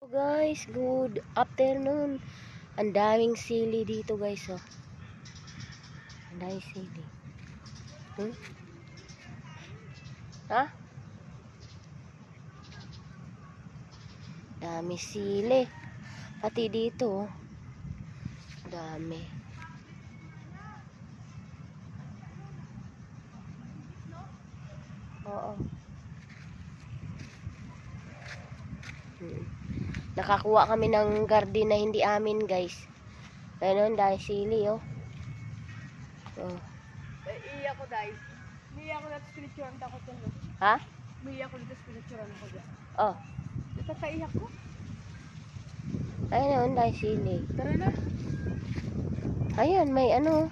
Guys, good afternoon. Ang daming sili dito, guys, oh. Ang daming sili. Ha? Dami sili. Pati dito, oh. Dami. Oo. Nakakuha kami ng garden na hindi amin, guys. Ayun, dahil sili, oh. Oh. Iya ko, guys. Iya ko dito spiritual ako dyan. Ha? Iya ko dito spiritual ako dyan. Oh. Dito kaiyak ko. Ayun, dahil sili. Tara na. Ayun, may ano.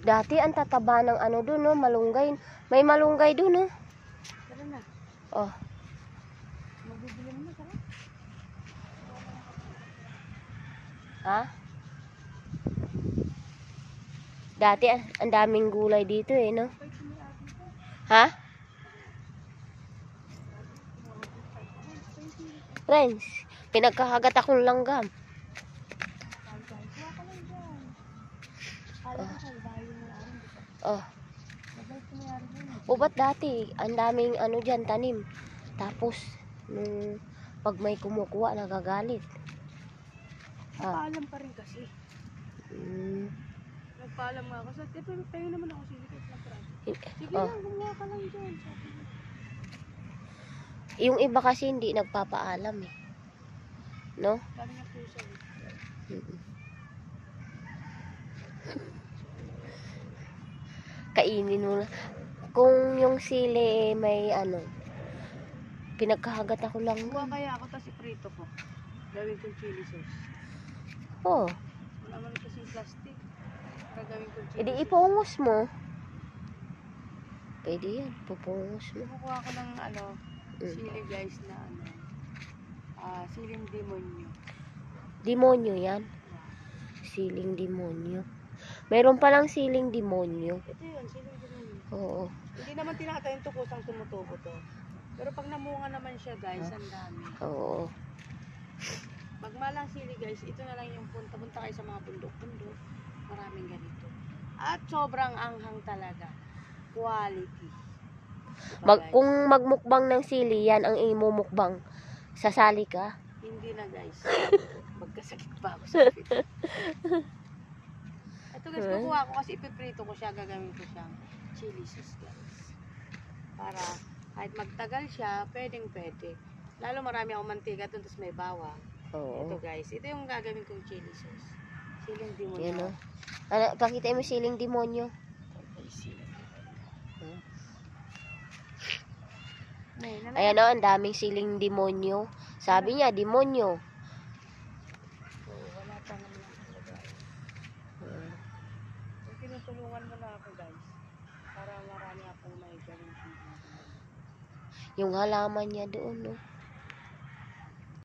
Dati ang tataba ng ano doon, no, malunggay. May malunggay doon, no. Tara na. Oh. Magbibili mo na, tara. Ha? Dati ang daming gulay dito, eh, no. Ha? Friends, pinagkahagat akong langgam. Oh. O ba't dati, ang daming ano dyan, tanim. Tapos, nung pag may kumukuha, nagagalit. Nagpaalam pa rin kasi. Mm. Nagpaalam nga ako. Ito, tayo naman ako silikot na prado. Sige Oh. lang, gumawa ka lang dyan. Yung iba kasi hindi nagpapaalam, eh. No? Dami nga puso. Kainin mo na. Kung yung sili may ano, pinagkahagat ako lang. Kuha kaya ako, tapos iprito ko. Gawin kong chili sauce. Oh, Wala man kasi plastic. Gagawin kong chili edi sauce. ipungos mo. Pwede yan, pupungos mo. Kukuha ko ng ano, sili guys na ano. Siling demonyo. Demonyo yan. Siling demonyo. Meron palang siling demonyo. Ito yun, siling demonyo. Oo. Hindi naman tinatay yung tukusang tumutubo to. Pero pag namunga naman siya guys, ang dami. Oo. Magmalang sili guys, ito na lang yung punta kayo sa mga bundok-bundok. Maraming ganito. At sobrang anghang talaga. Quality. Diba, guys? Kung magmukbang ng sili, yan ang imumukbang. Sasali ka? Hindi na guys. Magkasakit pa ako sa pito. Ito guys, kukuha ko kasi ipiprito ko siya, gagamit ko siyang chili sauce guys. Para kahit magtagal siya, pwede. Lalo marami akong mantika doon, tapos may bawang. Oo. Ito guys, ito yung gagamit kong chili sauce. Siling demonyo. Yan o. Ano, pakita mo siling demonyo. Ayan o, ang daming siling demonyo. Sabi niya, demonyo. Wala pa naman ang kalagay. Tinutulungan mo na ako guys. Para marami akong may gawin. Yung halaman niya doon, no.